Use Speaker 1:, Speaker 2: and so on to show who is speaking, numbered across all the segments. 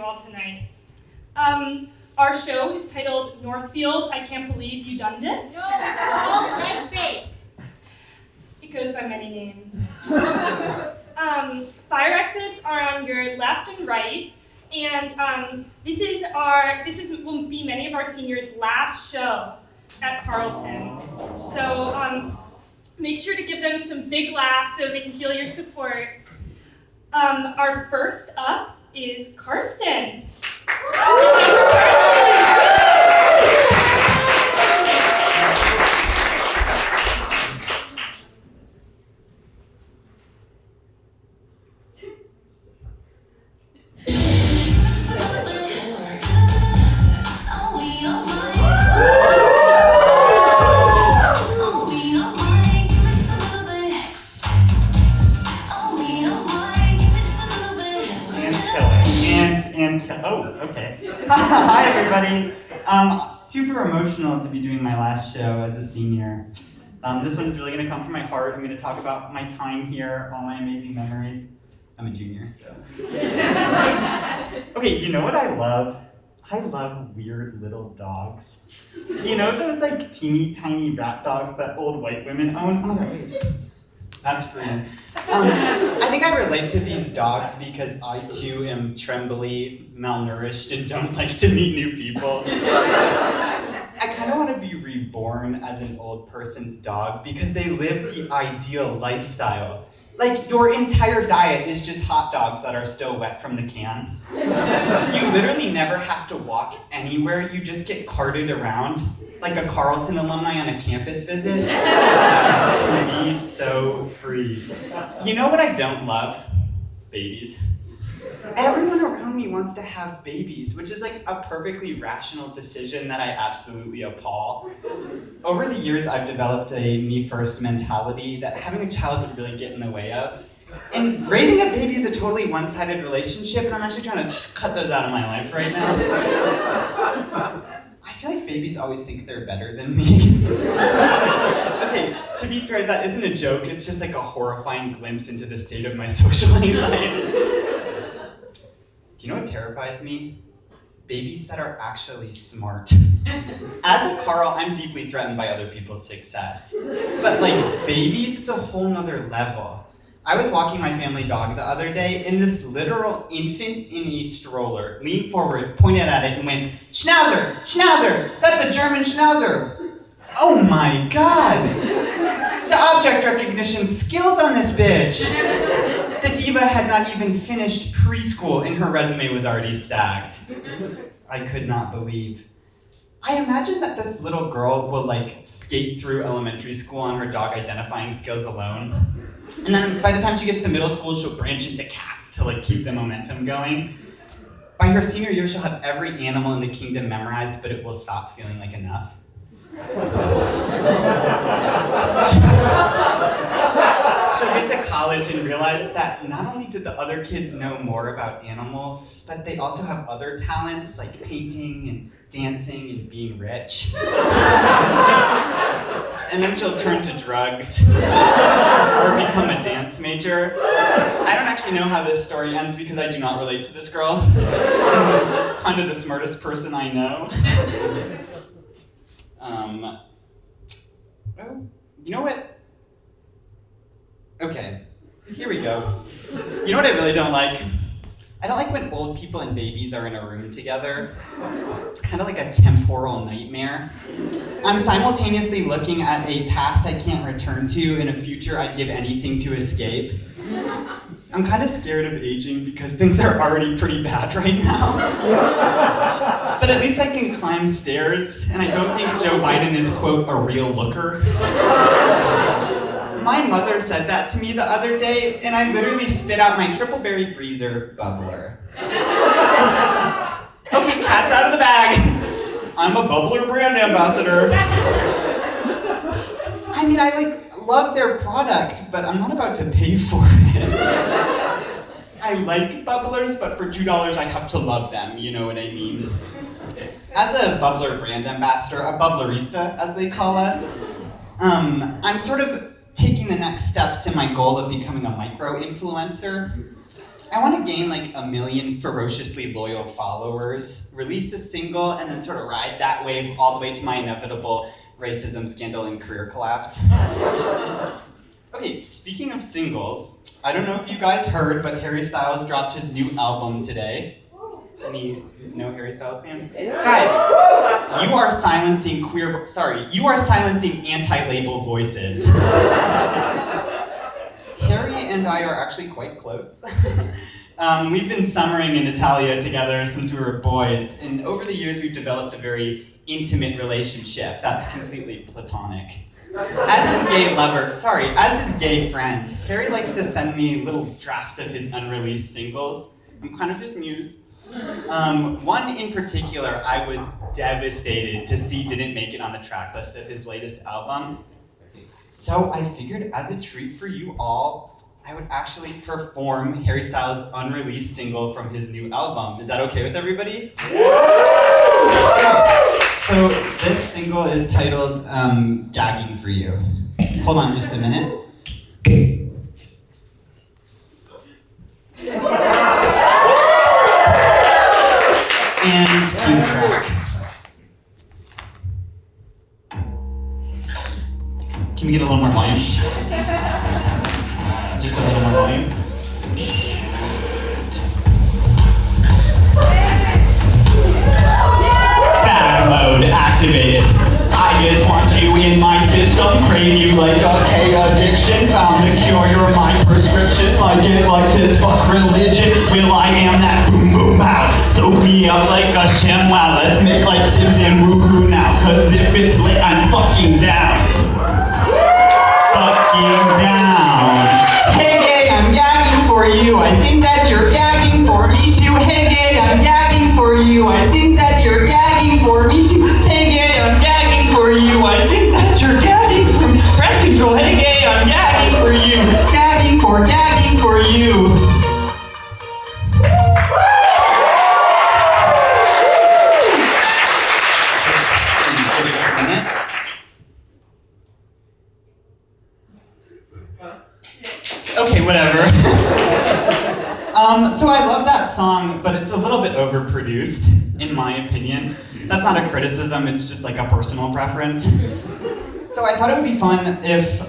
Speaker 1: all tonight. Our show is titled Northfield, I Can't Believe You Dundas.
Speaker 2: No, Eggbake.
Speaker 1: It goes by many names. Fire exits are on your left and right, and this will be many of our seniors' last show at Carleton. So make sure to give them some big laughs so they can feel your support. Our first up is Carsten.
Speaker 3: Hi everybody. Super emotional to be doing my last show as a senior. This one is really going to come from my heart. I'm going to talk about my time here, all my amazing memories. I'm a junior, so. Okay, you know what I love? I love weird little dogs. You know those like teeny tiny rat dogs that old white women own? Oh, wait. That's free. I think I relate to these dogs because I too am trembly, malnourished, and don't like to meet new people. I kind of want to be reborn as an old person's dog because they live the ideal lifestyle. Like, your entire diet is just hot dogs that are still wet from the can. You literally never have to walk anywhere, you just get carted around, like a Carleton alumni on a campus visit. To me, so free. You know what I don't love? Babies. Everyone around me wants to have babies, which is like a perfectly rational decision that I absolutely appall. Over the years, I've developed a me-first mentality that having a child would really get in the way of. And raising a baby is a totally one-sided relationship, and I'm actually trying to cut those out of my life right now. I feel like babies always think they're better than me. Okay, to be fair, that isn't a joke, it's just like a horrifying glimpse into the state of my social anxiety. Do you know what terrifies me? Babies that are actually smart. As a Carl, I'm deeply threatened by other people's success. But like babies, it's a whole nother level. I was walking my family dog the other day, and this literal infant in a stroller leaned forward, pointed at it, and went, "Schnauzer! Schnauzer! That's a German Schnauzer!" Oh my god! The object recognition skills on this bitch! The diva had not even finished preschool and her resume was already stacked. I could not believe. I imagine that this little girl will like skate through elementary school on her dog identifying skills alone. And then by the time she gets to middle school, she'll branch into cats to like keep the momentum going. By her senior year, she'll have every animal in the kingdom memorized, but it will stop feeling like enough. She'll get to college and realize that not only did the other kids know more about animals, but they also have other talents like painting and dancing and being rich. And then she'll turn to drugs or become a dance major. I don't actually know how this story ends because I do not relate to this girl. Kind of the smartest person I know. Oh, you know what? Okay, here we go. You know what I really don't like? I don't like when old people and babies are in a room together. It's kind of like a temporal nightmare. I'm simultaneously looking at a past I can't return to and a future I'd give anything to escape. I'm kind of scared of aging because things are already pretty bad right now. But at least I can climb stairs, and I don't think Joe Biden is, quote, a real looker. My mother said that to me the other day, and I literally spit out my triple berry breezer bubbler. Okay, cat's out of the bag. I'm a bubbler brand ambassador. I mean, I love their product, but I'm not about to pay for it. I like bubblers, but for $2 I have to love them, you know what I mean? As a bubbler brand ambassador, a bubblerista, as they call us, I'm sort of taking the next steps in my goal of becoming a micro-influencer. I want to gain like 1 million ferociously loyal followers, release a single, and then sort of ride that wave all the way to my inevitable racism, scandal, and career collapse. Okay, speaking of singles, I don't know if you guys heard, but Harry Styles dropped his new album today. Any Harry Styles fans? Guys, you are silencing anti-label voices. Harry and I are actually quite close. We've been summering in Italia together since we were boys, and over the years we've developed a very intimate relationship that's completely platonic. As his gay friend, Harry likes to send me little drafts of his unreleased singles. I'm kind of his muse. One in particular I was devastated to see didn't make it on the track list of his latest album. So I figured as a treat for you all, I would actually perform Harry Styles' unreleased single from his new album. Is that okay with everybody? So this single is titled Gagging for You. Hold on just a minute. And cue track. Can we get a little more volume? Just a little more volume. Bad mode activated. I just want you in my system, crave you like a K addiction. Found the cure, you're my prescription. Like it like this, fuck religion. Will I am that boom boom pow. So be up like a sham wow. Let's make like Sims and woohoo now. Cause if it's lit, I'm fucking down. Fucking down. Hey gay, I'm gagging for you. I think that you're gagging for me too. Hey gay, I'm gagging for you. I think that you're gagging for me too. Hey gay, I'm gagging for you. I think that you're gagging for me. Breath control. Hey gay, I'm gagging for you. Gagging for you. Okay, whatever. So I love that song, but it's a little bit overproduced, in my opinion. That's not a criticism, it's just like a personal preference. So I thought it would be fun if,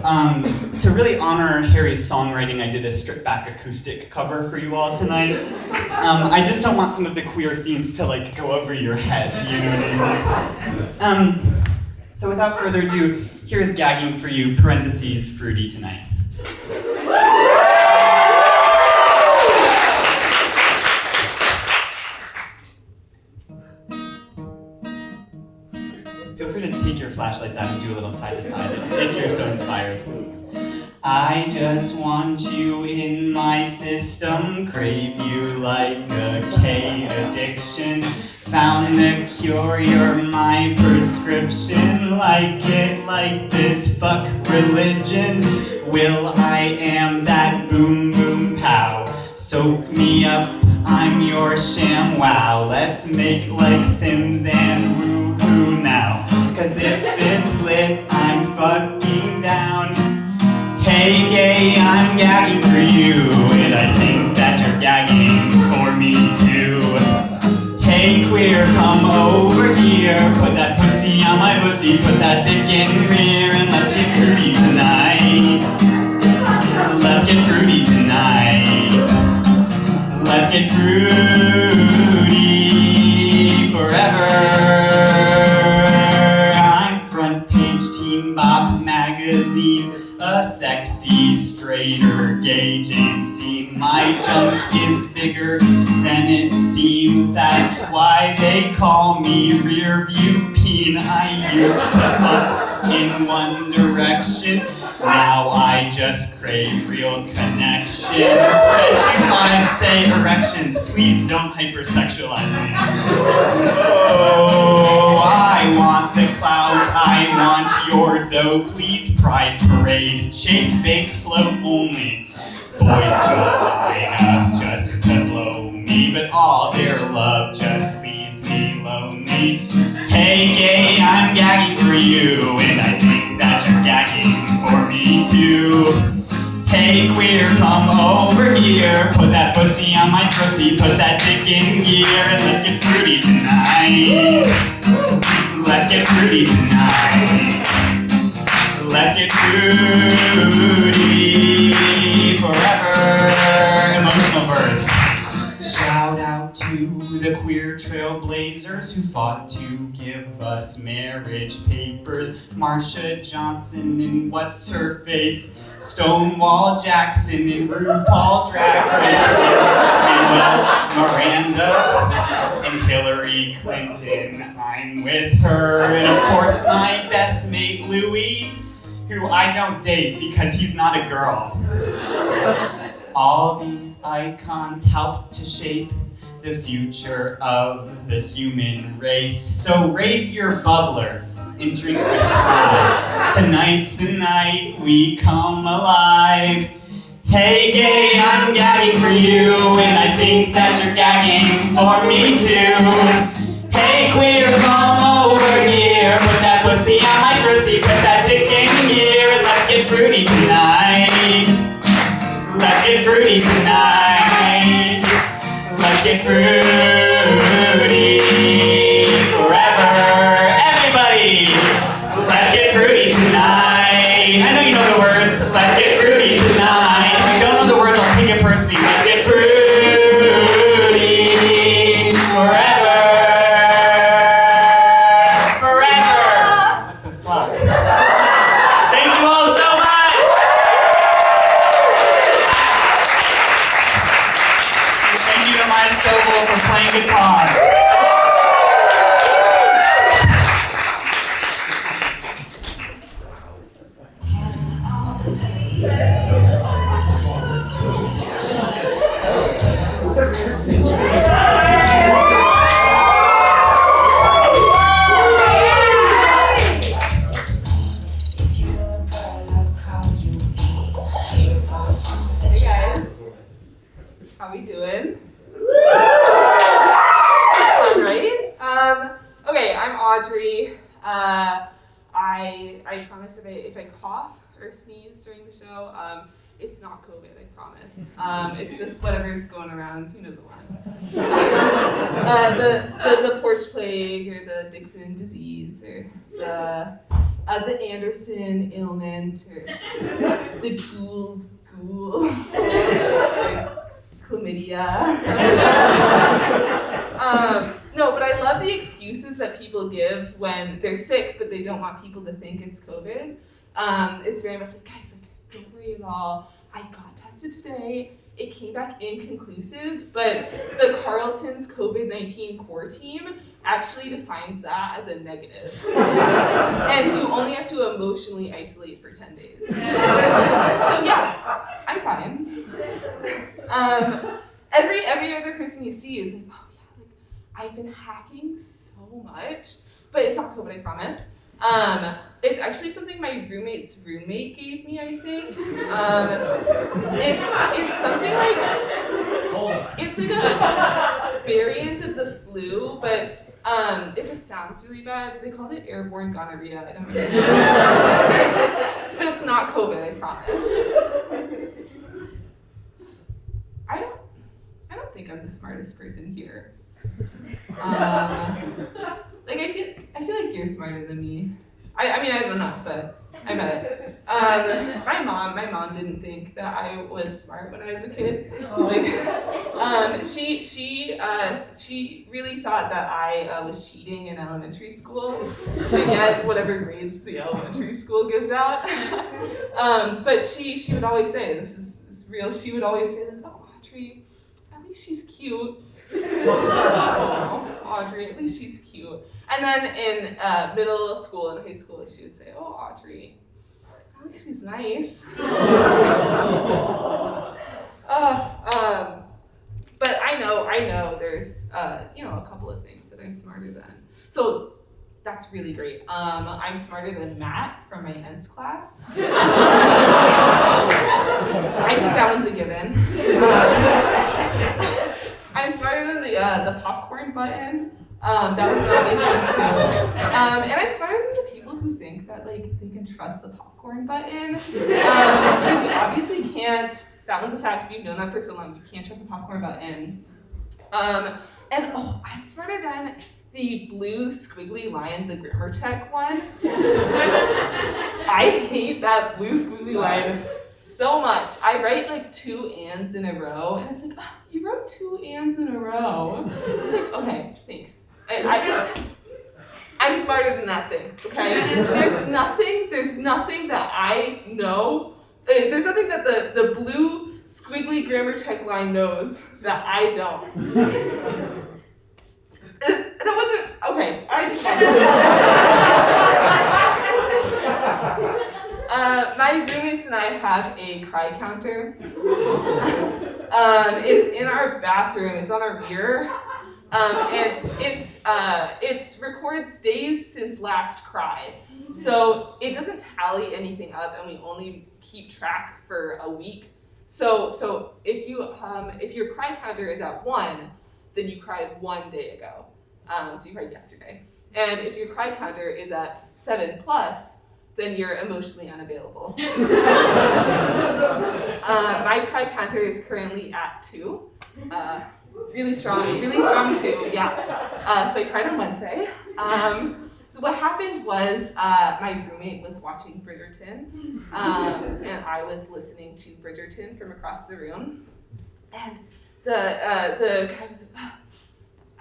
Speaker 3: to really honor Harry's songwriting, I did a stripped back acoustic cover for you all tonight. I just don't want some of the queer themes to like go over your head, you know what I mean? So without further ado, here's Gagging for You, parentheses, fruity tonight. Feel free to take your flashlights out and do a little side to side if you're so inspired. I just want you in my system, crave you like a K addiction. Found the cure, you're my prescription. Like it like this, fuck religion. Will I am that boom boom pow. Soak me up, I'm your sham wow. Let's make like Sims and woo-hoo now. Cause if it's lit, I'm fucking down. Hey gay, I'm gagging for you. And I think that you're gagging for me too. Hey queer, come over here. Put that pussy on my pussy. Put that dick in rear. And let's get fruity tonight. Let's get fruity tonight. Let's get fruity forever. I'm front page Teen Bop magazine. A sexy, straighter, gay James teen. My junk is bigger than it seems. That's why they call me Rearview Peen. I used to fuck in one direction. Now I just crave real connections. Vegemite say erections. Please don't hypersexualize me. Oh, I want the clouds. I want your dough. Please pride parade. Chase, bake, float only. Boys go line up just to blow me, but all their love just leaves me lonely. Hey gay, I'm gagging for you, and I think that you're gagging for me too. Hey queer, come over here. Put that pussy on my pussy, put that dick in gear, and let's get fruity tonight. Let's get fruity tonight. Let's get fruity forever. Emotional verse. Shout out to the queer trailblazers who fought to give us marriage papers. Marsha Johnson and what's her face? Stonewall Jackson and RuPaul Drag Race. Manuel Miranda and Hillary Clinton. I'm with her. And of course my best mate Louie, who I don't date because he's not a girl. All these icons help to shape the future of the human race. So raise your bubblers and drink with pride. Tonight's the night we come alive. Hey gay, I'm gagging for you, and I think that you're gagging for me too. Hey queer, come over here. Put that pussy on my pussy, put that dick in here, and let's get fruity tonight. Let's get fruity tonight. Let's get fruity forever. Everybody, let's get fruity tonight. I know you know the words. Let's get fruity tonight. If you don't know the words, I'll take it personally. Let's get fruity forever. Forever. What the fuck? Thank you all so much. Thank you to my Stovall for playing guitar.
Speaker 4: Hey guys, how we doing? Fun, right? Okay, I'm Audrey. I promise if I cough or sneeze during the show, it's not COVID, I promise. It's just whatever's going around, you know the one. The porch plague, or the Dixon disease, or the Anderson ailment, or the Gould ghoul, or chlamydia. No, but I love the excuses that people give when they're sick, but they don't want people to think it's COVID. It's very much like, guys, like, don't worry at all. I got tested today. It came back inconclusive, but the Carleton's COVID-19 core team actually defines that as a negative. And you only have to emotionally isolate for 10 days. So yeah, I'm fine. Every other person you see is like, oh yeah, like, I've been hacking so much, but it's not COVID, I promise. It's actually something my roommate's roommate gave me, I think. It's something like, it's like a variant of the flu, but it just sounds really bad. They called it airborne gonorrhea. I don't know. But it's not COVID, I promise. I don't think I'm the smartest person here. Like I feel like you're smarter than me. I mean I don't know, but I bet. My mom didn't think that I was smart when I was a kid. Like, she really thought that I was cheating in elementary school to get whatever grades the elementary school gives out. But she would always say, this is real. She would always say like, oh Audrey, at least she's cute. Oh, Audrey, at least she's cute. And then in middle school and high school, she would say, oh, Audrey, at least she's nice. But I know there's, a couple of things that I'm smarter than. So that's really great. I'm smarter than Matt from my ENS class. I think that one's a given. I'm smarter than the popcorn button. That one's not easy too. And I'm smarter than the people who think that like they can trust the popcorn popcorn button. Because you obviously can't, that one's a fact, if you've known that for so long, you can't trust the popcorn button. And oh, I'm smarter than the blue squiggly line, the grammar check one. I hate that blue squiggly line so much. I write like 2 ands in a row, and it's like, oh, you wrote 2 ands in a row. It's like, okay, thanks. I'm smarter than that thing, okay? There's nothing that I know, there's nothing that the blue squiggly grammar check line knows that I don't. And it wasn't, okay, I just my roommates and I have a cry counter. It's in our bathroom, it's on our mirror. And it records days since last cry. So it doesn't tally anything up, and we only keep track for a week. So if your cry counter is at 1, then you cried 1 day ago. So you cried yesterday. And if your cry counter is at 7+, then you're emotionally unavailable. My cry counter is currently at 2. Really strong 2, yeah. So I cried on Wednesday. So what happened was my roommate was watching Bridgerton, and I was listening to Bridgerton from across the room. And the guy was like, oh,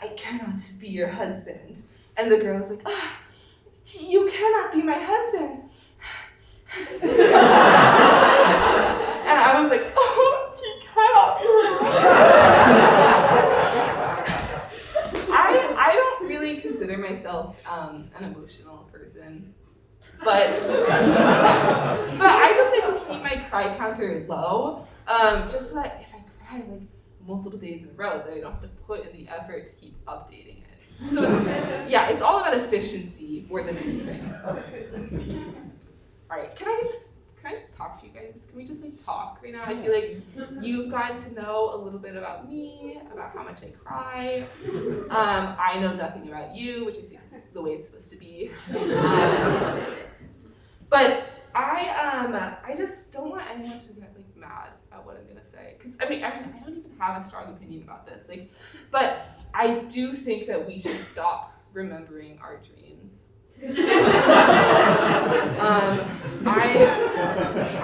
Speaker 4: I cannot be your husband. And the girl was like, oh, you cannot be my husband. And I was like, oh, he cannot be my husband. I don't really consider myself an emotional person, but I just like to keep my cry counter low, just so that if I cry like multiple days in a row, that I don't have to put in the effort to keep updating it. So it's all about efficiency more than anything. All right, can I just talk to you guys? Can we just like talk right now? I feel like you've gotten to know a little bit about me, about how much I cry. I know nothing about you, which I think is the way it's supposed to be. But I just don't want anyone to get like mad at what I'm gonna say, because I mean I don't even have a strong opinion about this. But I do think that we should stop remembering our dreams.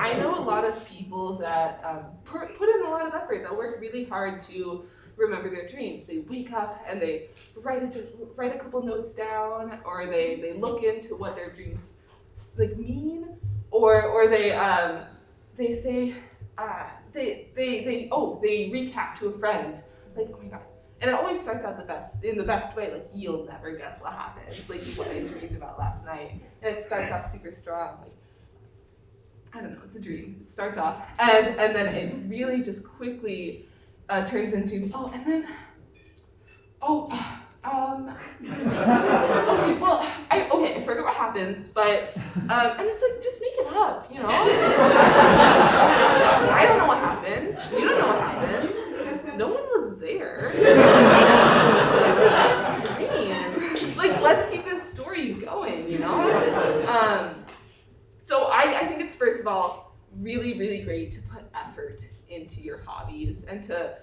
Speaker 4: I know a lot of people that put in a lot of effort, that work really hard to remember their dreams. They wake up and they write a couple notes down, or they look into what their dreams like mean, or they say they recap to a friend, like, oh my god. And it always starts out in the best way, like, you'll never guess what happened, like what I dreamed about last night. And it starts off super strong, like, I don't know, it's a dream. It starts off, and then it really just quickly turns into, I forget what happens, but, and it's like, just make it up, you know? I don't know what happened, you don't know what happened, no one was there. It's a dream. Like, let's keep this story going, you know? So I think it's, first of all, really, really great to put effort into your hobbies and to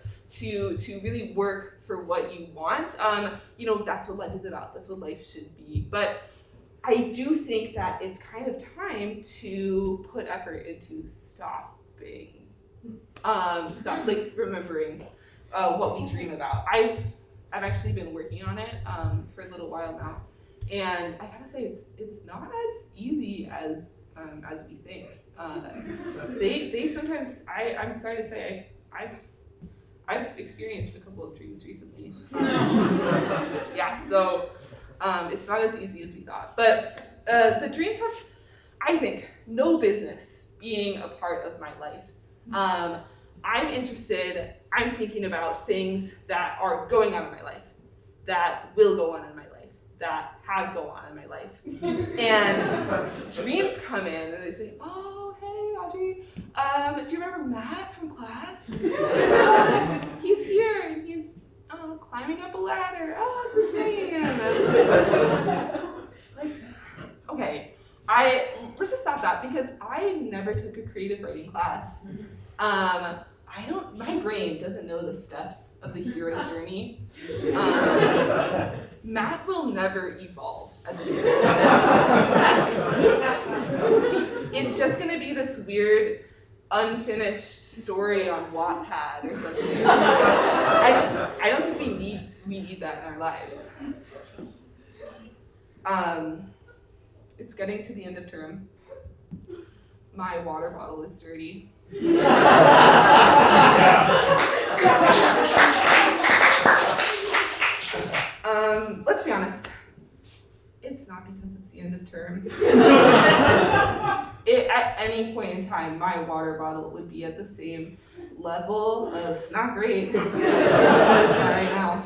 Speaker 4: really work for what you want. You know, that's what life is about. That's what life should be. But I do think that it's kind of time to put effort into stop like remembering what we dream about. I've actually been working on it for a little while now, and I gotta say it's not as easy as we think. They sometimes, I'm sorry to say, I've experienced a couple of dreams recently. Yeah, so it's not as easy as we thought. But the dreams have, I think, no business being a part of my life. I'm thinking about things that are going on in my life, that will go on in my life, that have gone on in my life. And dreams come in and they say, oh, hey, Audrey, do you remember Matt from class? He's here and he's climbing up a ladder. Oh, it's a dream. Like, okay, let's just stop that because I never took a creative writing class. My brain doesn't know the steps of the hero's journey. Matt will never evolve as a hero. It's just gonna be this weird, unfinished story on Wattpad or something. I don't think we need that in our lives. It's getting to the end of term. My water bottle is dirty. Let's be honest. It's not because it's the end of term. At any point in time, my water bottle would be at the same level of not great as it's at right now.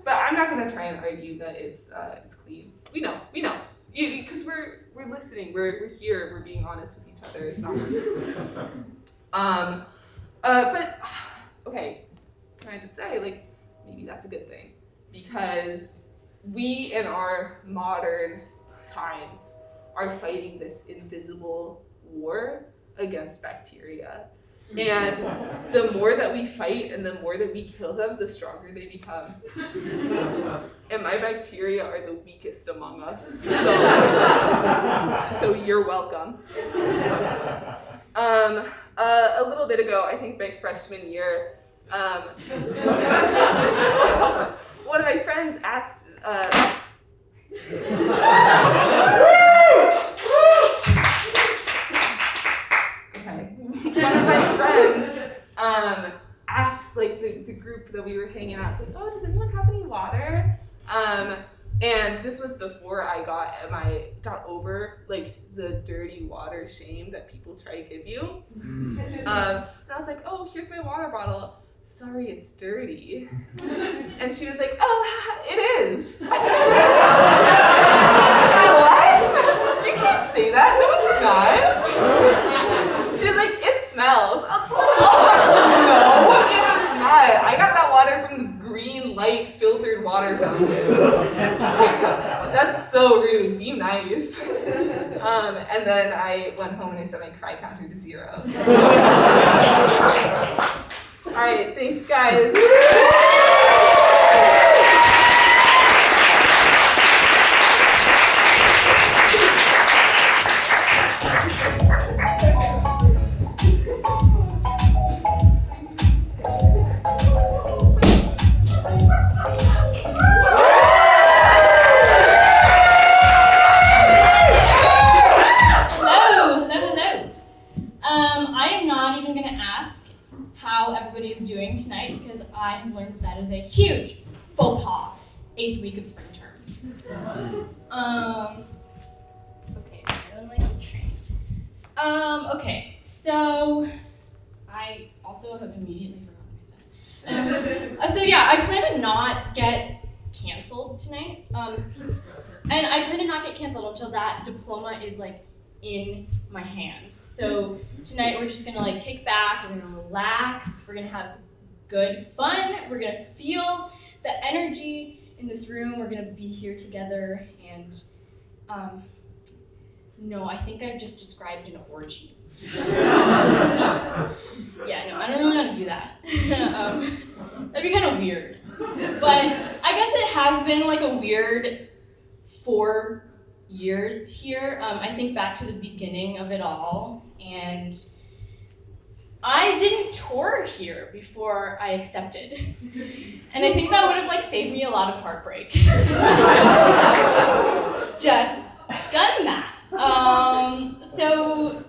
Speaker 4: But I'm not gonna try and argue that it's clean. We know. Because we're listening, we're here, we're being honest with each other. It's not. But okay, can I just say, like, maybe that's a good thing, because we in our modern times are fighting this invisible war against bacteria. And the more that we fight and the more that we kill them, the stronger they become. And my bacteria are the weakest among us. So you're welcome. A little bit ago, I think my freshman year, one of my friends asked, one of my friends asked, like, the group that we were hanging out, like, oh, does anyone have any water? And this was before I got over, like, the dirty water shame that people try to give you. And I was like, oh, here's my water bottle. Sorry, it's dirty. And she was like, oh, it is. What? You can't say that. No, it's not. She was like, it smells. I was like, oh, no, it does not. I got that water from the green light filtered water fountain. That's so rude. Be nice. And then I went home and I set my cry counter to 0. All right, thanks, guys.
Speaker 5: I am not even going to ask how everybody is doing tonight because I have learned that is a huge faux pas 8th week of spring term. Okay, I don't like the train. Okay, so I also have immediately forgotten what I said. So yeah, I plan to not get canceled tonight. And I plan to not get canceled until that diploma is like in my hands. So tonight we're just gonna like kick back, we're gonna relax, we're gonna have good fun, we're gonna feel the energy in this room, we're gonna be here together, and no, I think I've just described an orgy. Yeah, no, I don't really know how to do that. That'd be kind of weird. But I guess it has been like a weird 4 years here. I think back to the beginning of it all, and I didn't tour here before I accepted. And I think that would have like saved me a lot of heartbreak. Just done that. So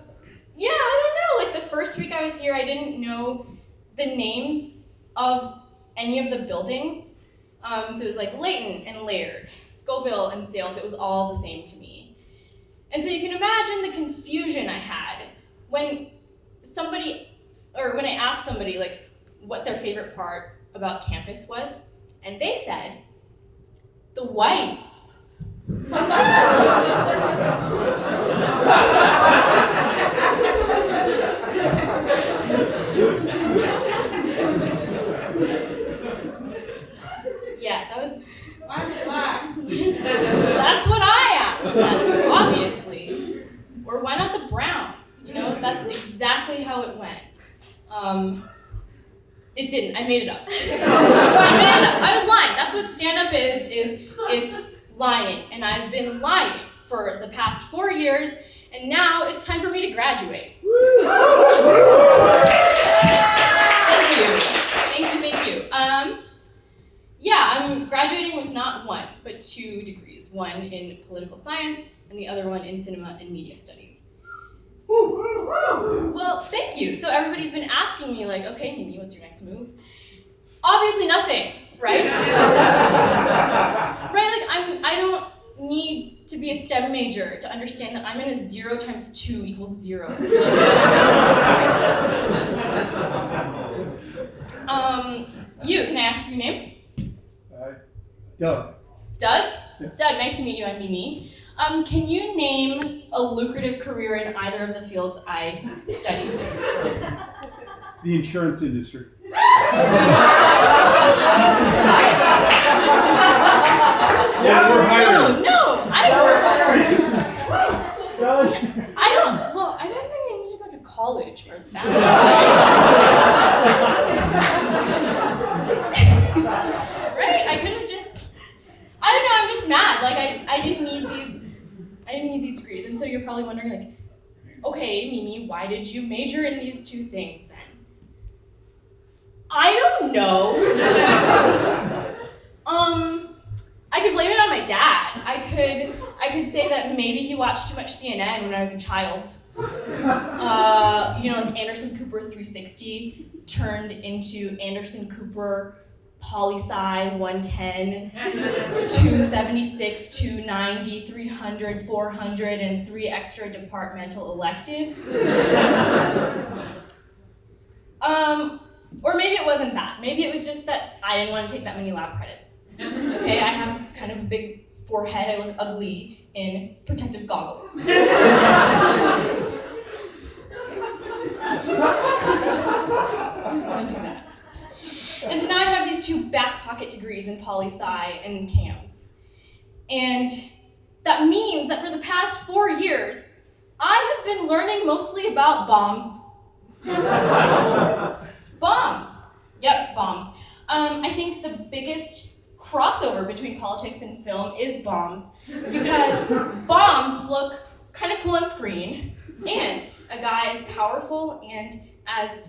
Speaker 5: yeah, I don't know, like the first week I was here, I didn't know the names of any of the buildings. So it was like Layton and Laird, Scoville and Sales, it was all the same to me. And so you can imagine the confusion I had when I asked somebody like what their favorite part about campus was, and they said, the whites. Yeah, that was...
Speaker 2: I'm black.
Speaker 5: That's what I asked them, obviously. didn't. I made it up. I made it up. I was lying. That's what stand-up is it's lying. And I've been lying for the past 4 years, and now it's time for me to graduate. Thank you. Yeah, I'm graduating with not one, but 2 degrees. One in political science, and the other one in cinema and media studies. Well, thank you. So everybody's been asking me, like, okay, Mimi, what's your next move? Obviously nothing, right? Right, like, I don't need to be a STEM major to understand that I'm in a 0 times 2 equals 0 situation. Can I ask your name?
Speaker 6: Doug.
Speaker 5: Doug?
Speaker 6: Yes.
Speaker 5: Doug, nice to meet you, I'm Mimi. Can you name a lucrative career in either of the fields I studied?
Speaker 6: The insurance industry. Yeah, we're hiring.
Speaker 5: No, I don't think I need to go to college for that. Right? I could have just, I don't know, I'm just mad. Like, I didn't need these degrees. And so you're probably wondering, like, okay, Mimi, why did you major in these 2 things then? I don't know. I could blame it on my dad. I could say that maybe he watched too much CNN when I was a child. Like Anderson Cooper 360 turned into Anderson Cooper Poli-Sci 110, 276, 290, 300, 400, and 3 extra departmental electives. Or maybe it wasn't that. Maybe it was just that I didn't want to take that many lab credits. Okay, I have kind of a big forehead. I look ugly in protective goggles. Going to that. And so now I have these 2 back pocket degrees in poli-sci and cams. And that means that for the past 4 years, I have been learning mostly about bombs. Bombs. Yep, bombs. I think the biggest crossover between politics and film is bombs, because bombs look kind of cool on screen, and a guy as powerful and as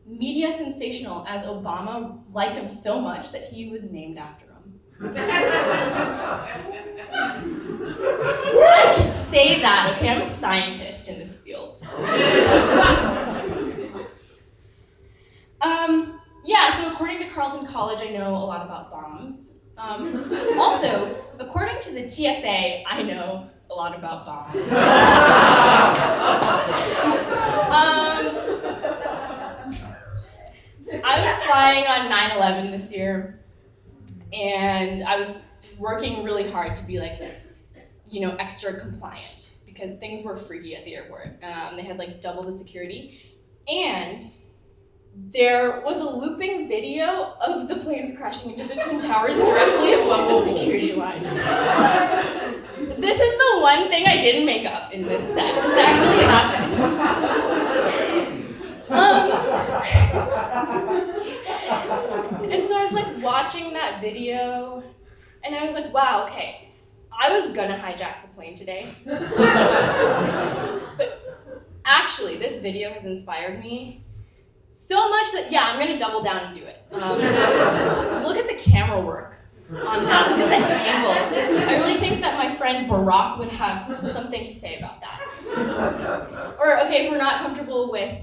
Speaker 5: media sensational as Obama liked him so much that he was named after him. I can say that, okay? I'm a scientist in this field. So according to Carleton College, I know a lot about bombs. Also, according to the TSA, I know a lot about bombs. I was flying on 9/11 this year, and I was working really hard to be extra compliant because things were freaky at the airport. They had double the security, and there was a looping video of the planes crashing into the Twin Towers directly above the security line. This is the one thing I didn't make up in this set. This actually happened. And so I was watching that video, and I was like, wow, okay, I was gonna hijack the plane today. But actually, this video has inspired me so much that, I'm gonna double down and do it. Because look at the camera work on that, look at the angles. I really think that my friend Barack would have something to say about that. Or, okay, if we're not comfortable with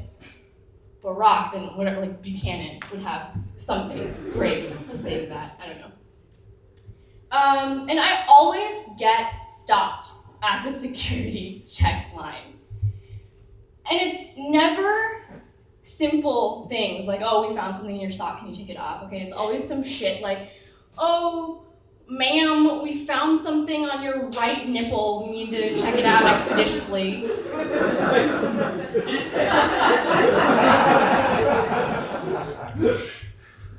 Speaker 5: Barack, then whatever, Buchanan would have something great to say to that. I don't know. And I always get stopped at the security check line. And it's never simple things like, oh, we found something in your sock, can you take it off? Okay, it's always some shit like, oh, ma'am, we found something on your right nipple, we need to check it out expeditiously.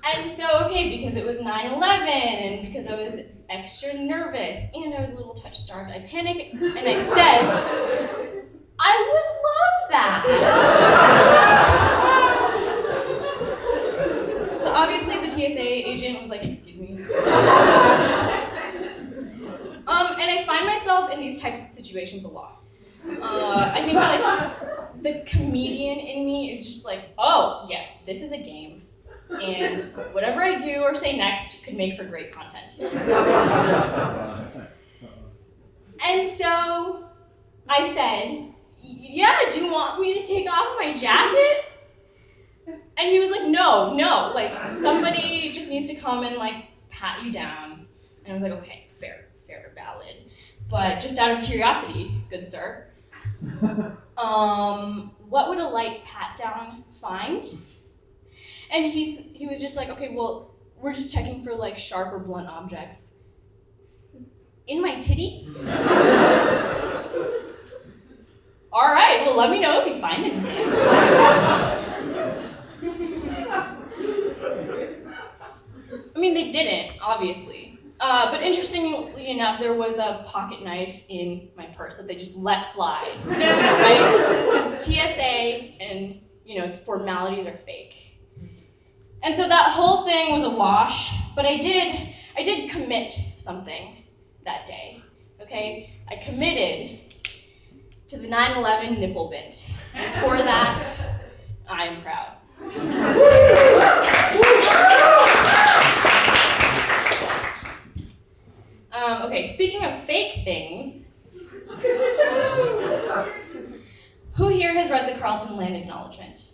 Speaker 5: And so, okay, because it was 9/11 and because I was extra nervous and I was a little touch-starved, I panicked and I said, I would love that. So me. And I find myself in these types of situations a lot. I think like the comedian in me is just like, oh yes, this is a game, and whatever I do or say next could make for great content. And so I said, yeah, do you want me to take off my jacket? And he was like, no, like somebody just needs to come and like pat you down. And I was like, okay, fair, valid. But just out of curiosity, good sir, what would a light pat down find? And he was just like, okay, well, we're just checking for like sharp or blunt objects. In my titty? All right, well, let me know if you find anything. I mean, they didn't, obviously. But interestingly enough, there was a pocket knife in my purse that they just let slide, right? Because TSA and, its formalities are fake. And so that whole thing was a wash, but I did commit something that day, okay? I committed to the 9/11 nipple bit, and for that, I am proud. Okay, speaking of fake things, who here has read the Carlton Land Acknowledgement?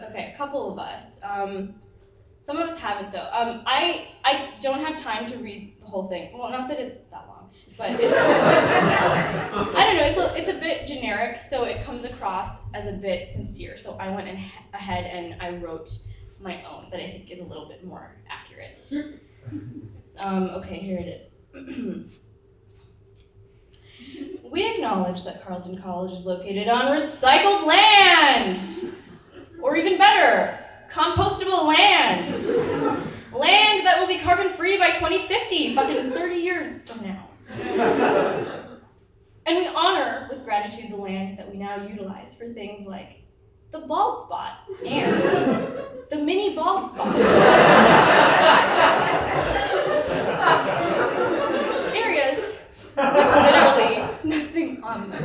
Speaker 5: Okay, a couple of us. Some of us haven't though. I don't have time to read the whole thing. Well, not that it's that long, but it's, I don't know, it's a bit generic, so it comes across as a bit sincere. So I went ahead and I wrote my own that I think is a little bit more accurate. Okay, here it is. We acknowledge that Carleton College is located on recycled land, or even better, compostable land. Land that will be carbon-free by 2050, fucking 30 years from now. And we honor with gratitude the land that we now utilize for things like the bald spot and the mini bald spot. Areas with literally nothing on them.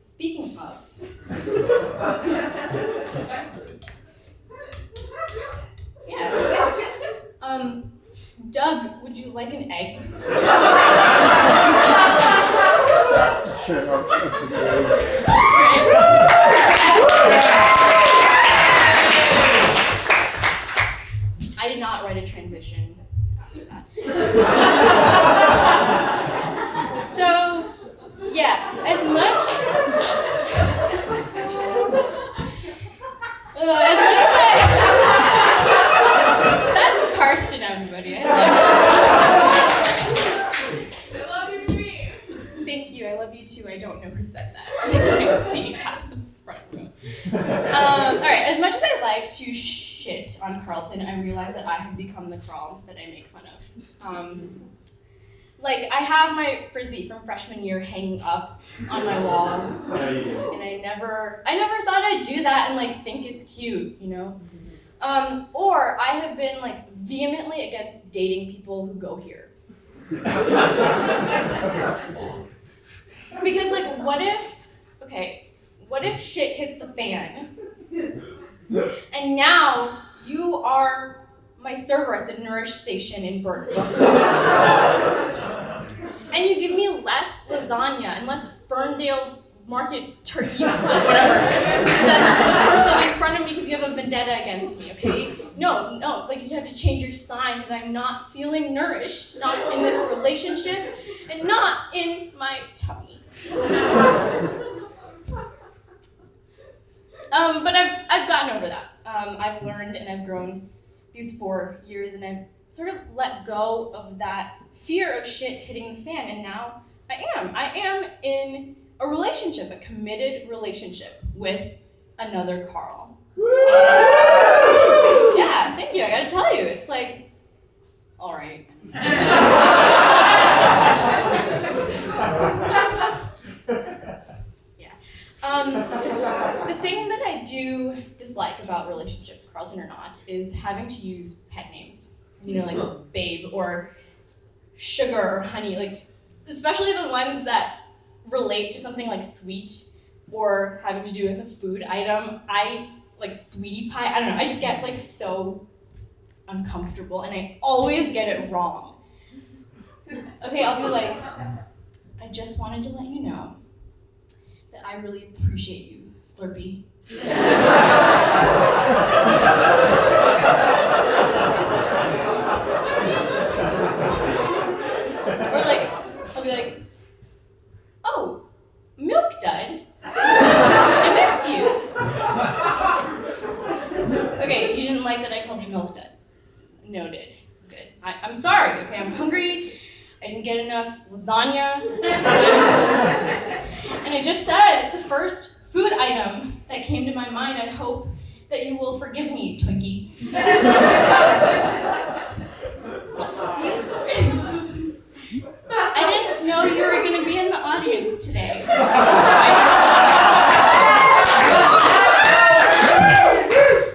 Speaker 5: Speaking of, yeah. Doug, would you like an egg?
Speaker 6: Sure.
Speaker 5: I did not write a transition after that. So, yeah, as much as that's Carsten, everybody. I love you, me. Thank you. I love you too. I don't know who said that. I can't see past the front row. All right. As much as I like to shit on Carleton, I realize that I have become the crawl that I make fun of. Like, I have my Frisbee from freshman year hanging up on my wall, and I never thought I'd do that and like think it's cute, Or I have been like vehemently against dating people who go here. Because like, what if shit hits the fan, and now you are my server at the Nourish station in Burton. And you give me less lasagna and less Ferndale Market turkey, whatever, than the person in front of me because you have a vendetta against me, okay? No, like you have to change your sign because I'm not feeling nourished, not in this relationship, and not in my tummy. But I've gotten over that. I've learned and I've grown these 4 years, and I've sort of let go of that fear of shit hitting the fan, and now I am in a relationship, a committed relationship with another Carl. Yeah, thank you. I gotta tell you, it's like, all right. The thing that I do dislike about relationships, Carlton or not, is having to use pet names. You know, like babe or sugar or honey, like especially the ones that relate to something like sweet or having to do with a food item. I like sweetie pie, I don't know, I just get like so uncomfortable and I always get it wrong. Okay, I'll be like, I just wanted to let you know that I really appreciate you, Slurpee. Or like, I'll be like, oh, Milk Dud. I missed you. Okay, you didn't like that I called you Milk Dud. Noted. Good. I'm sorry, okay, I'm hungry. I didn't get enough lasagna. And I just said the first food item that came to my mind. I hope that you will forgive me, Twinkie. I didn't know you were going to be in the audience today.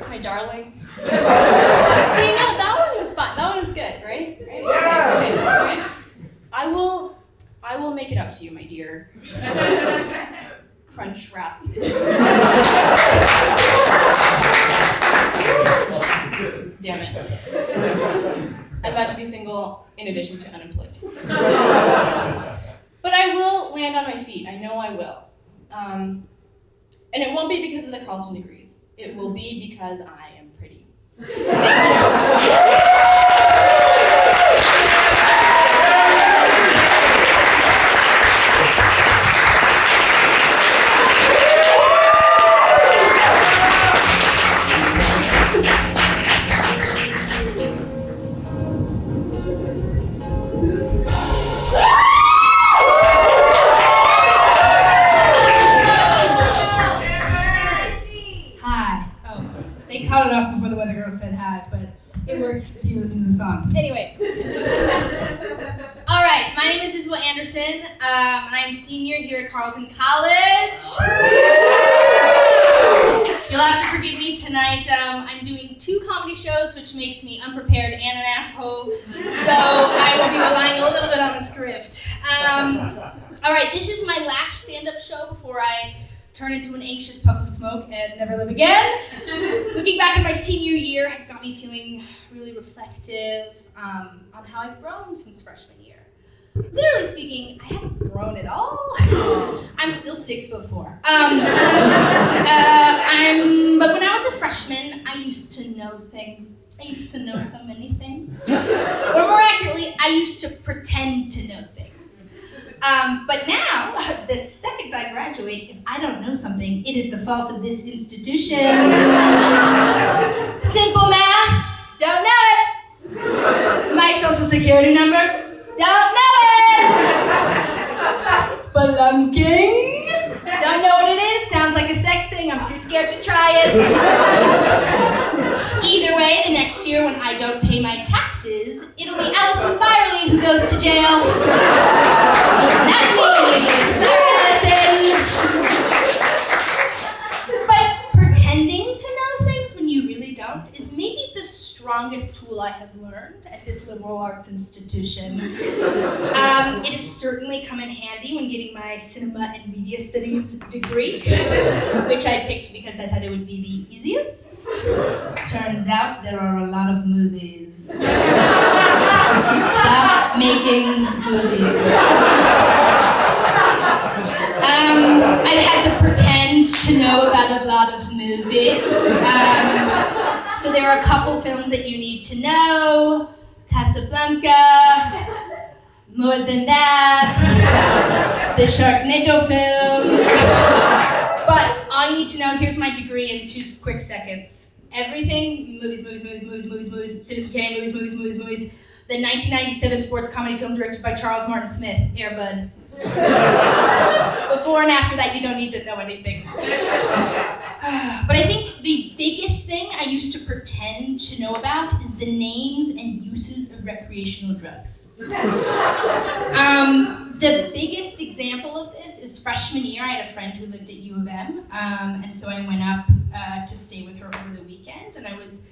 Speaker 5: My darling. See, no, that one was fun. That one was good, right? Okay. I will make it up to you, my dear. Crunch wraps. Damn it. I'm about to be single in addition to unemployed. But I will land on my feet. I know I will. And it won't be because of the Carleton degrees. It will be because I am pretty.
Speaker 7: Cut it off before the weather girl said hi, but it works if you listen to the song. Anyway.
Speaker 8: All right, my name is Isabel Anderson, and I'm a senior here at Carleton College. You'll have to forgive me tonight. I'm doing 2 comedy shows, which makes me unprepared and an asshole, so I will be relying a little bit on the script. All right, this is my last stand-up show before I turn into an anxious puff of smoke and never live again. Looking back at my senior year has got me feeling really reflective on how I've grown since freshman year. Literally speaking, I haven't grown at all. I'm still 6'4". But when I was a freshman, I used to know things. I used to know so many things. Or more accurately, I used to pretend to know things. But now, the second I graduate, if I don't know something, it is the fault of this institution. Simple math, don't know it. My social security number, don't know it. Spelunking, don't know what it is, sounds like a sex thing, I'm too scared to try it. Either way, the next year when I don't pay my taxes, it'll be Allison Byerly who goes to jail. Not me. Sorry, Allison. But pretending to know things when you really don't is maybe the strongest tool I have learned at this liberal arts institution. It has certainly come in handy when getting my cinema and media studies degree, which I picked because I thought it would be the easiest. Turns out there are a lot of movies. Stop making movies. I've had to pretend to know about a lot of movies. So there are a couple films that you need to know. Casablanca, More Than That, the Sharknado film. But all you need to know, here's my degree in 2 quick seconds. Everything, movies, Citizen Kane, movies. The 1997 sports comedy film directed by Charles Martin Smith, Air Bud. Before and after that, you don't need to know anything. But I think the biggest thing I used to pretend to know about is the names and uses of recreational drugs. The biggest example of this is freshman year, I had a friend who lived at U of M, and so I went up to stay with her over the weekend, and I was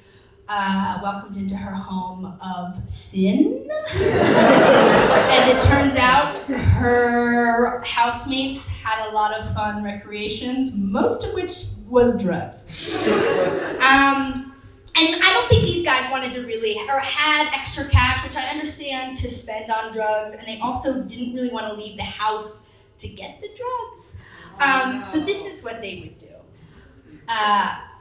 Speaker 8: welcomed into her home of sin. As it turns out, her housemates had a lot of fun recreations, most of which was drugs. And I don't think these guys wanted to really, or had extra cash, which I understand, to spend on drugs, and they also didn't really want to leave the house to get the drugs. So this is what they would do.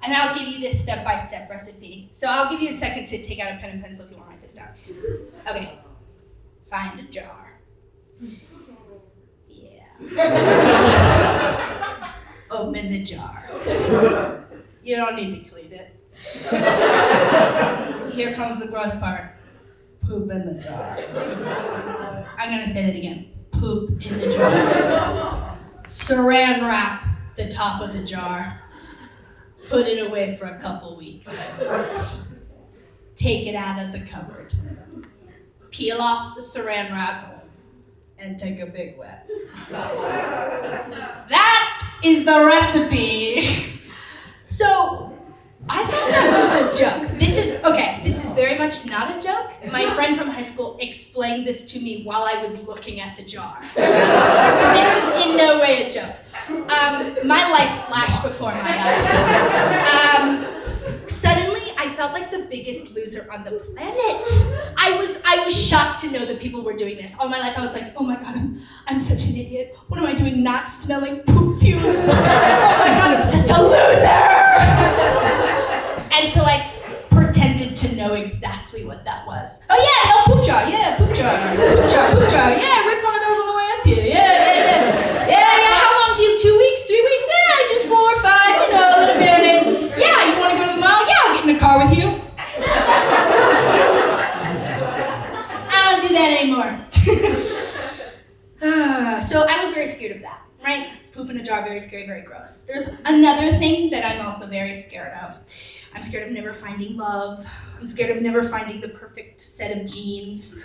Speaker 8: And I'll give you this step-by-step recipe. So I'll give you a second to take out a pen and pencil if you want to write this down. Okay. Find a jar. Yeah. Open the jar. You don't need to clean it. Here comes the gross part. Poop in the jar. I'm gonna say that again. Poop in the jar. Saran wrap the top of the jar. Put it away for a couple weeks. Take it out of the cupboard. Peel off the saran wrap and take a big whiff. That is the recipe. So, I thought that was a joke. This is very much not a joke. My friend from high school explained this to me while I was looking at the jar. So this is in no way a joke. My life flashed before my eyes. Suddenly, I felt like the biggest loser on the planet. I was shocked to know that people were doing this. All my life, I was like, oh my God, I'm such an idiot. What am I doing not smelling poop fumes? Oh my God, I'm such a loser. And so I pretended to know exactly what that was. Oh yeah, poop jar, yeah, poop jar, poop jar, poop jar, yeah, rip one of those on the way up here, yeah, how long do you, 2 weeks, 3 weeks? Yeah, I do 4 or 5, let it marinate. Yeah, you wanna go to the mall? Yeah, I'll get in the car with you. I don't do that anymore. So I was very scared of that, right? Poop in a jar, very scary, very gross. There's another thing that I'm also very scared of. I'm scared of never finding love. I'm scared of never finding the perfect set of jeans.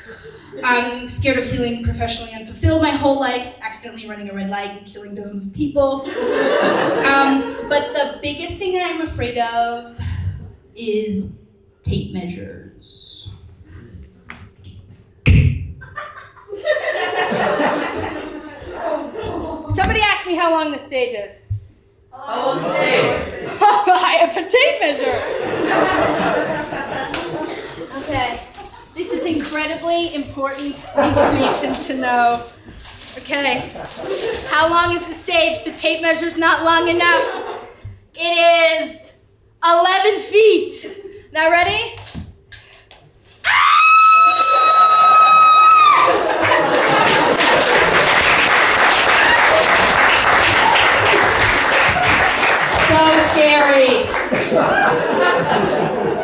Speaker 8: I'm scared of feeling professionally unfulfilled my whole life, accidentally running a red light and killing dozens of people. But the biggest thing I'm afraid of is tape measures. Somebody asked me how long the stage is.
Speaker 4: How long stage?
Speaker 8: I have a tape measure. Okay, this is incredibly important information to know. Okay, how long is the stage? The tape measure's not long enough. It is 11 feet. Now ready? So scary.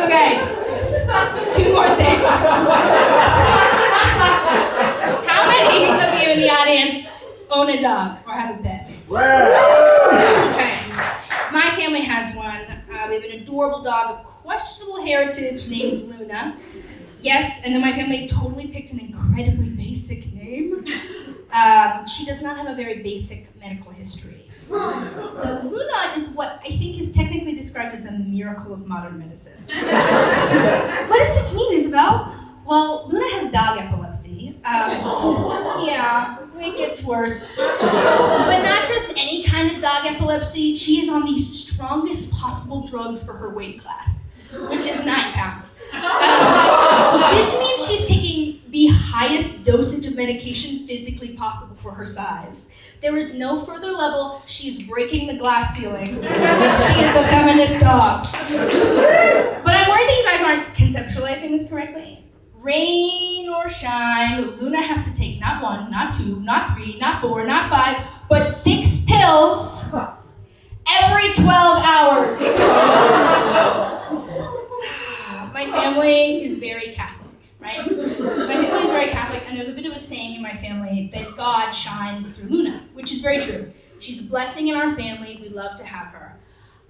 Speaker 8: Okay, 2 more things. How many of you in the audience own a dog or have a pet? Okay, my family has one. We have an adorable dog of questionable heritage named Luna. Yes, and then my family totally picked an incredibly basic name. She does not have a very basic medical history. So Luna is what I think is technically described as a miracle of modern medicine. What does this mean, Isabel? Well, Luna has dog epilepsy. Yeah, it gets worse. But not just any kind of dog epilepsy. She is on the strongest possible drugs for her weight class, which is 9 pounds. This means she's taking the highest dosage of medication physically possible for her size. There is no further level. She's breaking the glass ceiling. She is a feminist dog. But I'm worried that you guys aren't conceptualizing this correctly. Rain or shine, Luna has to take not 1, not 2, not 3, not 4, not 5, but 6 pills every 12 hours. My family is very Catholic, right? My family is very Catholic, and there's a bit of a saying in my family that God shines through Luna, which is very true. She's a blessing in our family. We love to have her.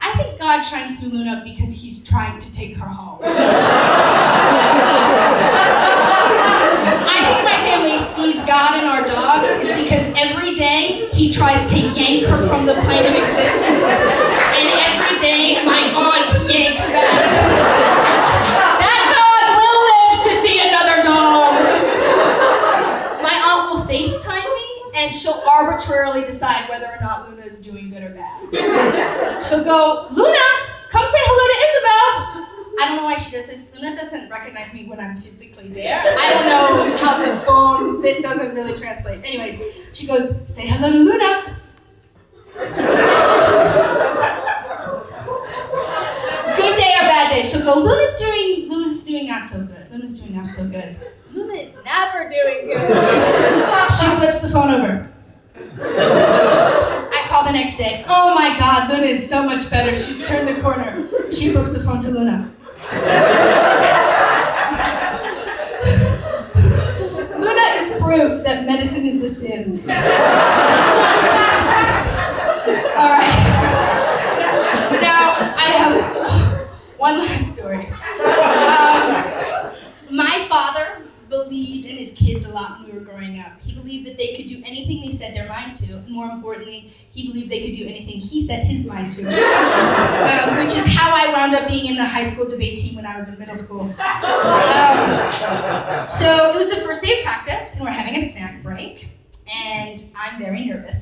Speaker 8: I think God shines through Luna because he's trying to take her home. I think my family sees God in our dog is because because every day he tries to yank her from the plane of existence, and every day my aunt yanks back. That dog will live to see another dog. My aunt will FaceTime me, and she'll arbitrarily decide whether or not Luna is doing good or bad. She'll go, Luna, come say hello to Isabel. I don't know why she does this. Luna doesn't recognize me when I'm physically there. I don't know how the phone, it doesn't really translate. Anyways, she goes, say hello to Luna. Good day or bad day. She'll go, Luna's doing not so good. Luna's doing not so good. Luna is never doing good. She flips the phone over. I call the next day. Oh my God, Luna is so much better. She's turned the corner. She flips the phone to Luna. Luna is proof that medicine is a sin. All right. Now, I have one last story. My father believed in his kids a lot when we were growing up. He believed that they could do anything they set their mind to, and more importantly, he believed they could do anything he set his mind to, which is how I wound up being in the high school debate team when I was in middle school. So it was the first day of practice, and we're having a snack break, and I'm very nervous,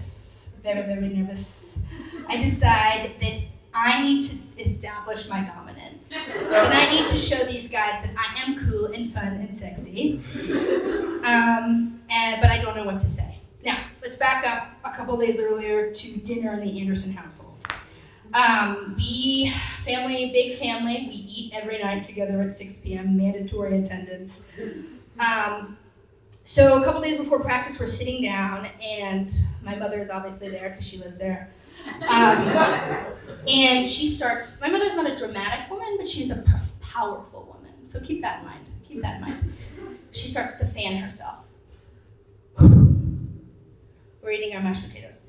Speaker 8: very, very nervous. I decide that I need to establish my dominance. And I need to show these guys that I am cool and fun and sexy. But I don't know what to say. Now, let's back up a couple days earlier to dinner in the Anderson household. Big family, we eat every night together at 6 p.m., mandatory attendance. So a couple days before practice, we're sitting down, and my mother is obviously there because she lives there. And she starts, my mother's not a dramatic woman, but she's a powerful woman. So keep that in mind. She starts to fan herself. We're eating our mashed potatoes.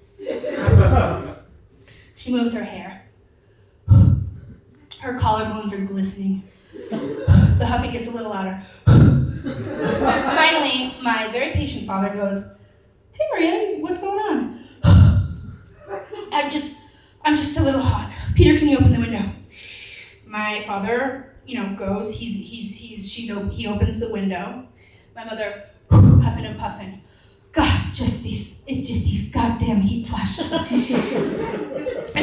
Speaker 8: She moves her hair. Her collarbones are glistening. The huffing gets a little louder. Finally, my very patient father goes, hey Maria, what's going on? I'm just a little hot. Peter, can you open the window? My father, goes. He opens the window. My mother, huffing and puffing. God, just these goddamn heat flashes. A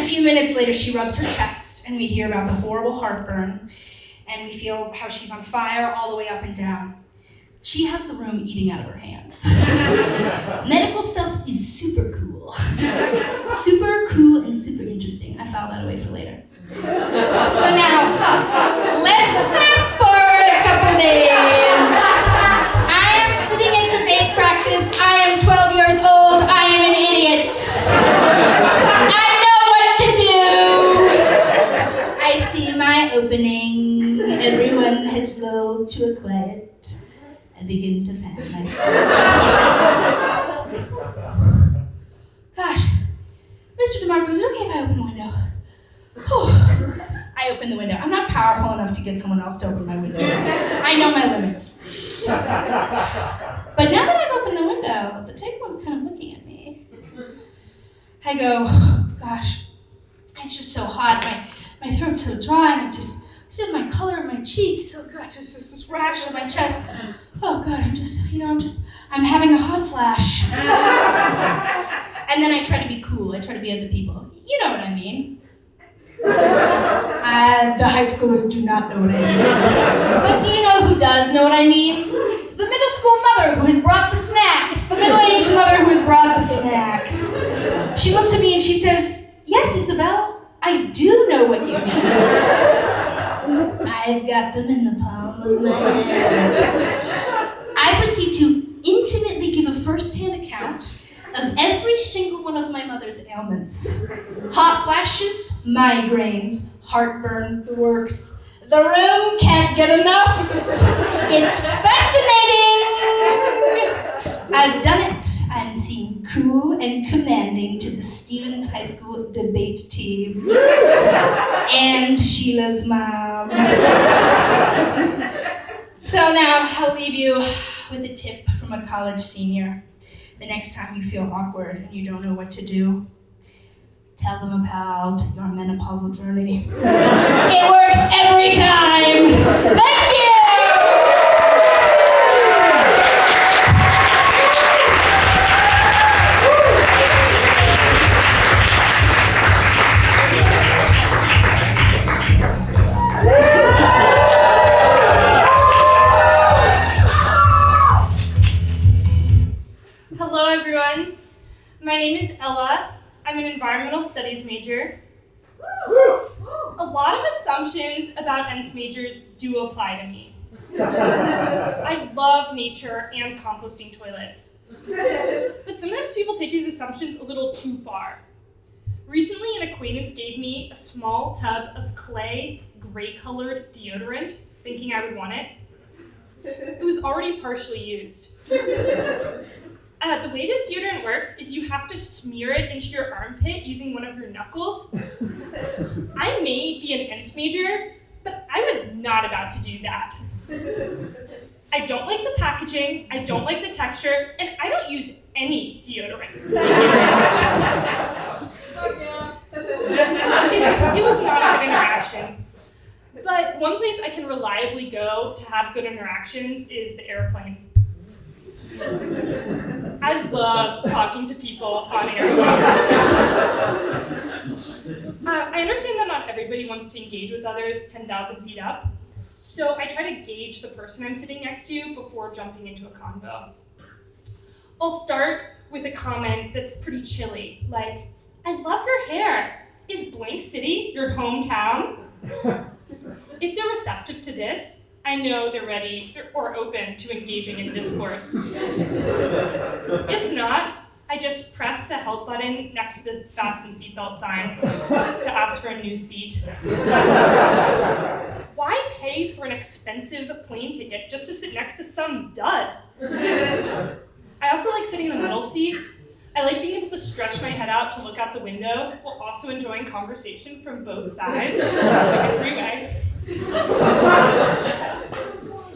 Speaker 8: few minutes later, she rubs her chest, and we hear about the horrible heartburn, and we feel how she's on fire all the way up and down. She has the room eating out of her hands. Medical stuff is super cool. Super cool and super interesting. I filed that away for later. So now, let's fast forward a couple days. I am sitting in debate practice. I am 12 years old. I am an idiot. I know what to do. I see my opening. Everyone has lulled to a quiet. I begin to fan myself. Gosh, Mr. DeMarco, is it okay if I open the window? I open the window. I'm not powerful enough to get someone else to open my window. I know my limits. But now that I've opened the window, the table is kind of looking at me. I go, gosh, it's just so hot. My throat's so dry, and I just my color in my cheeks. Oh gosh, just this rash on my chest. Oh God, I'm having a hot flash. And then I try to be cool. I try to be other people. You know what I mean. The high schoolers do not know what I mean. But do you know who does know what I mean? The middle school mother who has brought the snacks. The middle-aged mother who has brought the snacks. She looks at me and she says, yes, Isabel, I do know what you mean. I've got them in the palm of my hand. I proceed to intimately give a first-hand account of every single one of my mother's ailments. Hot flashes, migraines, heartburn, the works. The room can't get enough. It's fascinating. I've done it. I'm seen cool and commanding to the Stevens High School debate team. And Sheila's mom. So now I'll leave you with a tip from a college senior.
Speaker 7: the next time you feel awkward and you don't know what to do, tell them about your menopausal journey. It works every time. Thank you!
Speaker 1: Hello, everyone. My name is Ella. I'm an environmental studies major. A lot of assumptions about ENS majors do apply to me. I love nature and composting toilets. But sometimes people take these assumptions a little too far. Recently, an acquaintance gave me a small tub of clay, gray-colored deodorant, thinking I would want it. It was already partially used. The way this deodorant works is you have to smear it into your armpit using one of your knuckles. I may be an ENS major, but I was not about to do that. I don't like the packaging, I don't like the texture, and I don't use any deodorant. It was not a good interaction. But one place I can reliably go to have good interactions is the airplane. I love talking to people on airplanes. I understand that not everybody wants to engage with others 10,000 feet up, so I try to gauge the person I'm sitting next to before jumping into a convo. I'll start with a comment that's pretty chilly, like, "I love your hair. Is blank city your hometown?" If they're receptive to this, I know they're ready or open to engaging in discourse. If not, I just press the help button next to the fasten seatbelt sign to ask for a new seat. Why pay for an expensive plane ticket just to sit next to some dud? I also like sitting in the middle seat. I like being able to stretch my head out to look out the window while also enjoying conversation from both sides, like a three-way.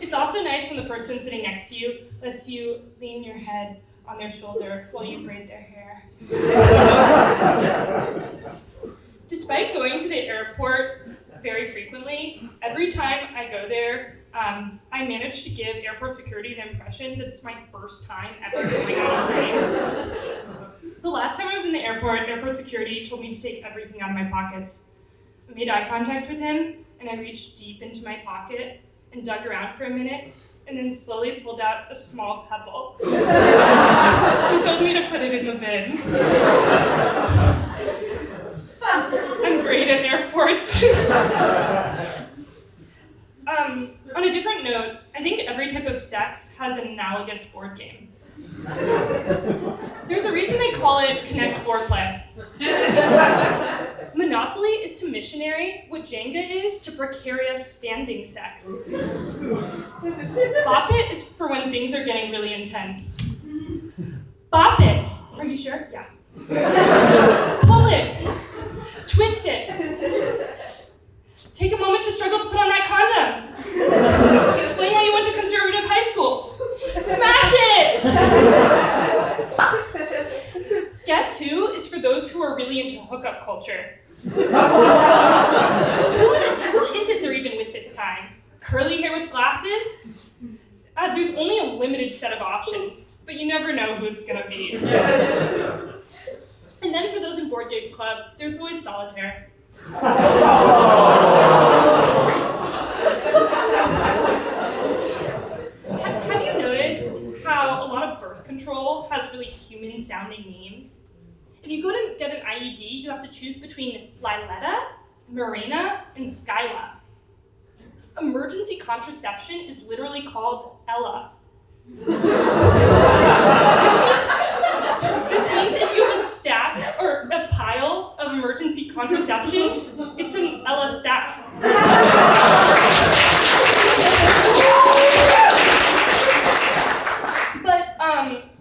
Speaker 1: It's also nice when the person sitting next to you lets you lean your head on their shoulder while you braid their hair. Despite going to the airport very frequently, every time I go there, I manage to give airport security the impression that it's my first time ever going on a plane. The last time I was in the airport security told me to take everything out of my pockets. I made eye contact with him, and I reached deep into my pocket and dug around for a minute, and then slowly pulled out a small pebble. He told me to put it in the bin. I'm great at airports. On a different note, I think every type of sex has an analogous board game. There's a reason they call it Connect Foreplay. Monopoly is to missionary what Jenga is to precarious standing sex. Bop it is for when things are getting really intense. Bop it. Are you sure? Yeah. Pull it. Twist it. Take a moment to struggle to put on that condom. Explain why you went to conservative high school. Smash it! Guess who is for those who are really into hookup culture. Who is it they're even with this time? Curly hair with glasses? There's only a limited set of options, but you never know who it's gonna be. And then for those in board game club, there's always solitaire. Have you noticed how a lot of birth control has really human-sounding names? If you go to get an IUD, you have to choose between Liletta, Mirena, and Skyla. Emergency contraception is literally called Ella. This means if you have a stack or a pile of emergency contraception, it's an Ella stack. But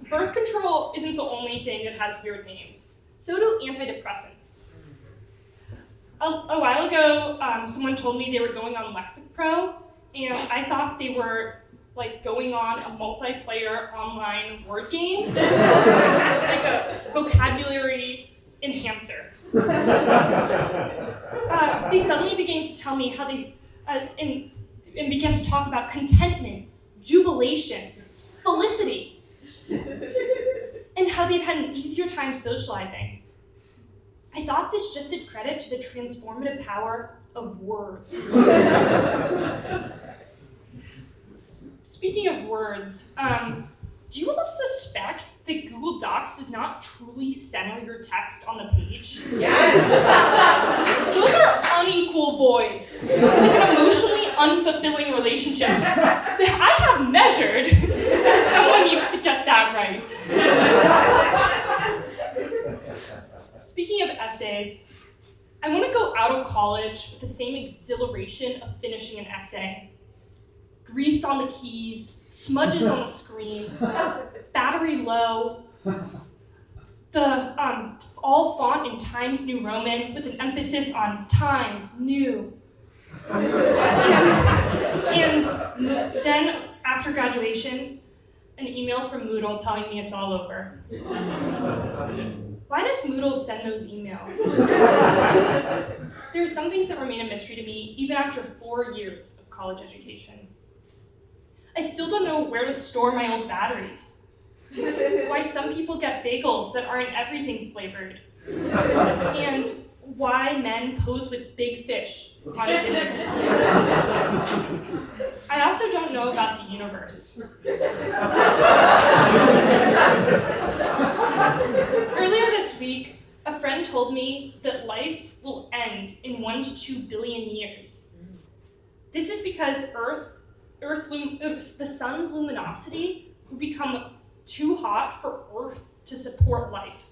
Speaker 1: birth control isn't the only thing that has weird names. So do antidepressants. A while ago, someone told me they were going on Lexapro, and I thought they were like going on a multiplayer online word game, like a vocabulary enhancer. They suddenly began to tell me how they, and began to talk about contentment, jubilation, felicity, and how they'd had an easier time socializing. I thought this just did credit to the transformative power of words. Speaking of words, do you all suspect that Google Docs does not truly center your text on the page?
Speaker 4: Yes!
Speaker 1: Those are unequal voids, like an emotionally unfulfilling relationship that I have measured, and someone needs to get that right. Speaking of essays, I want to go out of college with the same exhilaration of finishing an essay. Grease on the keys, smudges on the screen, battery low, the all font in Times New Roman with an emphasis on Times New. And then after graduation, an email from Moodle telling me it's all over. Why does Moodle send those emails? There are some things that remain a mystery to me even after 4 years of college education. I still don't know where to store my old batteries. Why some people get bagels that aren't everything flavored. And why men pose with big fish on Tinder. I also don't know about the universe. Earlier this week, a friend told me that life will end in 1 to 2 billion years. This is because the sun's luminosity will become too hot for Earth to support life.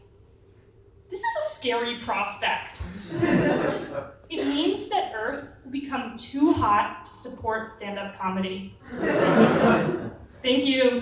Speaker 1: This is a scary prospect. It means that Earth will become too hot to support stand-up comedy. Thank you.